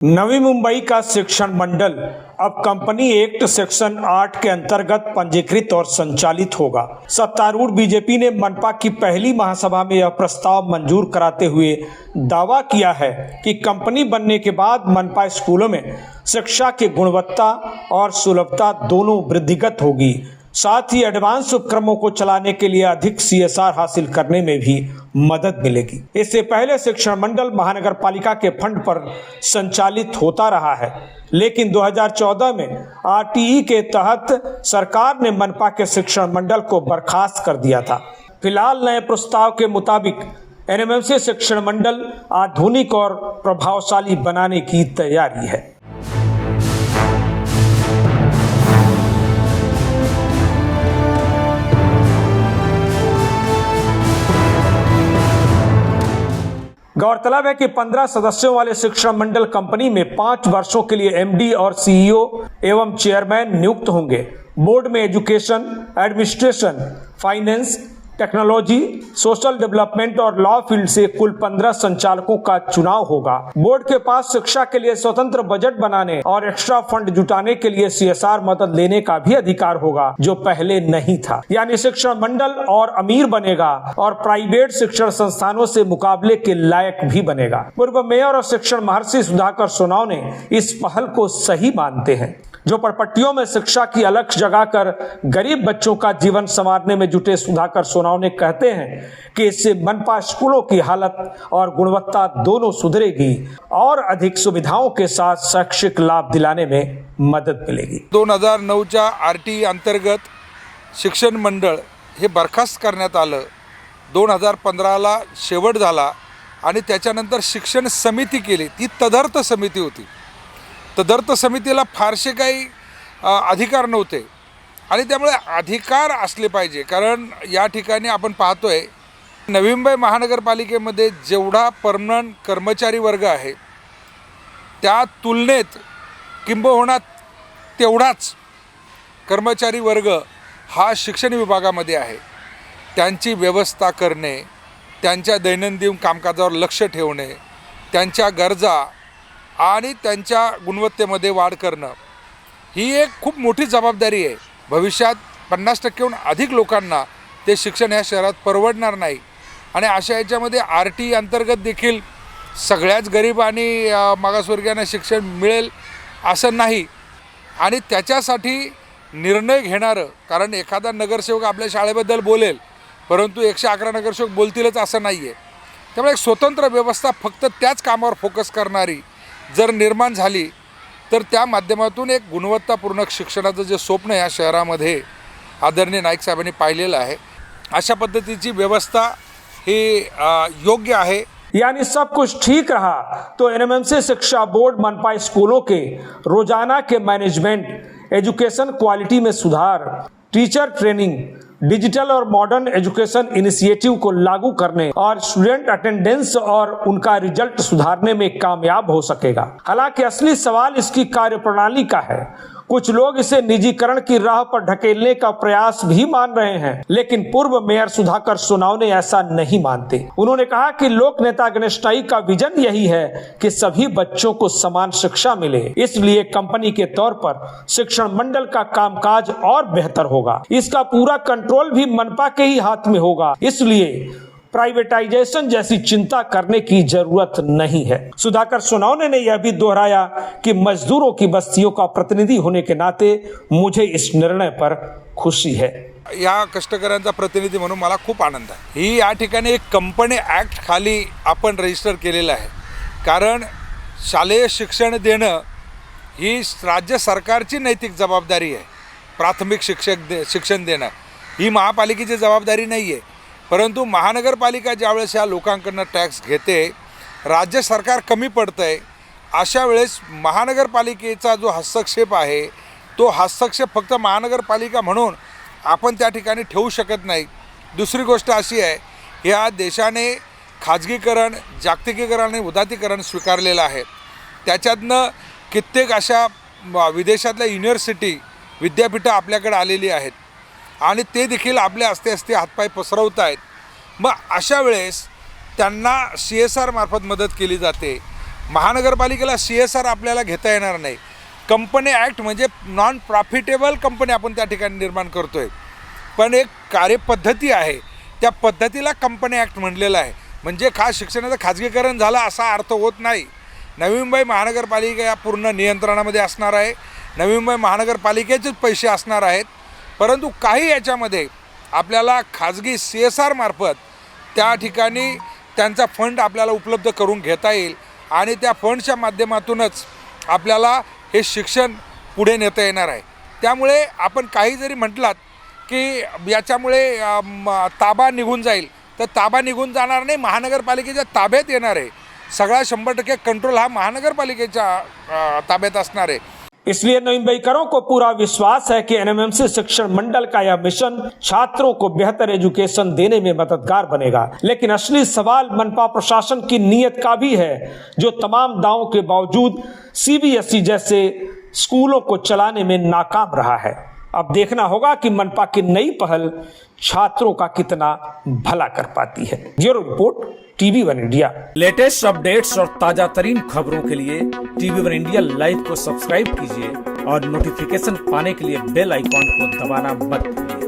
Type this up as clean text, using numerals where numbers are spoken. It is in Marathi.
नवी मुंबई का शिक्षण मंडल अब कंपनी एक्ट सेक्शन 8 के अंतर्गत पंजीकृत और संचालित होगा। सत्तारूढ़ बीजेपी ने मनपा की पहली महासभा में यह प्रस्ताव मंजूर कराते हुए दावा किया है कि कंपनी बनने के बाद मनपा स्कूलों में शिक्षा की गुणवत्ता और सुलभता दोनों वृद्धिगत होगी। साथ ही एडवांस उपक्रमों को चलाने के लिए अधिक CSR हासिल करने में भी मदद मिलेगी। इससे पहले शिक्षण मंडल महानगर पालिका के फंड पर संचालित होता रहा है, लेकिन 2014 में RTE के तहत सरकार ने मनपा के शिक्षण मंडल को बर्खास्त कर दिया था। फिलहाल नए प्रस्ताव के मुताबिक NMMC शिक्षण मंडल आधुनिक और प्रभावशाली बनाने की तैयारी है। गौरतलब है कि 15 सदस्यों वाले शिक्षण मंडल कंपनी में 5 वर्षों के लिए MD और CEO एवं चेयरमैन नियुक्त होंगे। बोर्ड में education, administration, finance, technology, social development और लॉ फील्ड से कुल 15 संचालकों का चुनाव होगा। बोर्ड के पास शिक्षा के लिए स्वतंत्र बजट बनाने और एक्स्ट्रा फंड जुटाने के लिए CSR मदद लेने का भी अधिकार होगा, जो पहले नहीं था। यानी शिक्षण मंडल और अमीर बनेगा और प्राइवेट शिक्षण संस्थानों से मुकाबले के लायक भी बनेगा। पूर्व मेयर और शिक्षण महर्षि सुधाकर सोनवने इस पहल को सही मानते हैं, जो परपट्टियों में शिक्षा की अलख जगाकर गरीब बच्चों का जीवन संवारने में जुटे सुधाकर सोनवने कहते हैं कि इससे मनपा स्कूलों की हालत और गुणवत्ता दोनों सुधरेगी और अधिक सुविधाओं के साथ शैक्षिक लाभ दिलाने में मदद मिलेगी। 2009च्या RTE अंतर्गत शिक्षण मंडळ हे बरखास्त करण्यात आलं। 2015ला शेवट झाला आणि त्याच्यानंतर शिक्षण समिती केली। ती तदर्थ समिती होती। तदर्थ समितीला फारसे काही अधिकार नव्हते आणि त्यामुळे अधिकार असले पाहिजे, कारण या ठिकाणी आपण पाहतोय नवी मुंबई महानगरपालिकेमध्ये जेवढा परमनंट कर्मचारी वर्ग आहे त्या तुलनेत किंबहुना तेवढाच कर्मचारी वर्ग हा शिक्षण विभागामध्ये आहे। त्यांची व्यवस्था करणे, त्यांच्या दैनंदिन कामकाजावर लक्ष ठेवणे, त्यांच्या गरजा आणि त्यांच्या गुणवत्तेमध्ये वाढ करणं ही एक खूप मोठी जबाबदारी आहे। भविष्यात 50%हून अधिक लोकांना ते शिक्षण या शहरात परवडणार नाही आणि अशा याच्यामध्ये RTE अंतर्गत देखील सगळ्याच गरीब आणि मागासवर्गीयांना शिक्षण मिळेल असं नाही आणि त्याच्यासाठी निर्णय घेणारं, कारण एखादा नगरसेवक आपल्या शाळेबद्दल बोलेल परंतु 111 नगरसेवक बोलतीलच असं नाही आहे। त्यामुळे एक स्वतंत्र व्यवस्था फक्त त्याच कामावर फोकस करणारी जर निर्माण झाली तर त्या माध्यमातून एक गुणवत्तापूर्ण शिक्षणाचं जे स्वप्न या शहरामध्ये आदरणीय नाईक साहेबांनी पाहिलेलं आहे, अशा पद्धतीची व्यवस्था ही योग्य है। यानी सब कुछ ठीक रहा तो NMMC शिक्षा बोर्ड मनपा स्कूलों के रोजाना के मैनेजमेंट, एजुकेशन क्वालिटी में सुधार, टीचर ट्रेनिंग, डिजिटल और मॉडर्न एजुकेशन इनिशिएटिव को लागू करने और स्टूडेंट अटेंडेंस और उनका रिजल्ट सुधारने में कामयाब हो सकेगा। हालांकि असली सवाल इसकी कार्यप्रणाली का है। कुछ लोग इसे निजीकरण की राह पर ढकेलने का प्रयास भी मान रहे हैं, लेकिन पूर्व मेयर सुधाकर सोनवने ऐसा नहीं मानते। उन्होंने कहा कि लोक नेता गणेश टाई का विजन यही है कि सभी बच्चों को समान शिक्षा मिले, इसलिए कंपनी के तौर पर शिक्षण मंडल का कामकाज और बेहतर होगा। इसका पूरा कंट्रोल भी मनपा के ही हाथ में होगा, इसलिए प्राइवेटाइजेशन जैसी चिंता करने की जरूरत नहीं है। सुधाकर सोनवने ने यह भी दोहराया कि मजदूरों की बस्तियों का प्रतिनिधि होने के नाते मुझे इस निर्णय पर खुशी है। या कष्टकऱ्यांचा प्रतिनिधी म्हणून मला खूप आनंद आहे। ही या ठिकाणी एक कंपनी ॲक्ट खाली आपण रजिस्टर केलेलं आहे, कारण शालेय शिक्षण देणं ही राज्य सरकारची नैतिक जबाबदारी आहे। प्राथमिक शिक्षण देणं ही महापालिकेची जबाबदारी नाही आहे, परंतु महानगरपालिका ज्यावेळेस या लोकांकडून टॅक्स घेते, राज्य सरकार कमी पडतं आहे, अशा वेळेस महानगरपालिकेचा जो हस्तक्षेप आहे तो हस्तक्षेप फक्त महानगरपालिका म्हणून आपण त्या ठिकाणी ठेवू शकत नाही। दुसरी गोष्ट अशी आहे, या देशाने खाजगीकरण, जागतिकीकरण आणि उदातीकरण स्वीकारलेलं आहे। त्याच्यातनं कित्येक अशा विदेशातल्या युनिव्हर्सिटी, विद्यापीठं आपल्याकडे आलेली आहेत आणि ते देखील आपले असते हातपाय पसरवत आहेत। मग अशा वेळेस त्यांना CSR मार्फत मदत केली जाते। महानगरपालिकेला CSR आपल्याला घेता येणार नाही. कंपनी ॲक्ट म्हणजे नॉन प्रॉफिटेबल कंपनी आपण त्या ठिकाणी निर्माण करतो आहे. पण एक कार्यपद्धती आहे, त्या पद्धतीला कंपनी ॲक्ट म्हणलेलं आहे. म्हणजे शिक्षणाचं खाजगीकरण झालं असा अर्थ होत नाही. नवी मुंबई महानगरपालिका या पूर्ण नियंत्रणामध्ये असणार आहे. नवी मुंबई महानगरपालिकेचेच पैसे असणार आहेत. परंतु काही याच्यामध्ये आपल्याला खाजगी CSR मार्फत त्या ठिकाणी त्यांचा फंड आपल्याला उपलब्ध करून घेता येईल आणि त्या फंडच्या माध्यमातूनच आपल्याला हे शिक्षण पुढे नेता येणार आहे. त्यामुळे आपण काही जरी म्हटलात की याच्यामुळे ताबा निघून जाईल, तर ताबा निघून जाणार नाही, महानगरपालिकेच्या ताब्यात येणार आहे. सगळा 100% कंट्रोल हा महानगरपालिकेच्या ताब्यात असणार आहे. इसलिए नवी मुंबईकरों को पूरा विश्वास है कि एनएमएमसी शिक्षण मंडल का यह मिशन छात्रों को बेहतर एजुकेशन देने में मददगार बनेगा. लेकिन असली सवाल मनपा प्रशासन की नीयत का भी है, जो तमाम दावों के बावजूद CBSE जैसे स्कूलों को चलाने में नाकाम रहा है. अब देखना होगा कि मनपा की नई पहल छात्रों का कितना भला कर पाती है. Bureau report, TV1 India. Latest updates और ताजा तरीन खबरों के लिए TV1 इंडिया लाइव को सब्सक्राइब कीजिए और नोटिफिकेशन पाने के लिए बेल आइकॉन को दबाना मत भूलिए.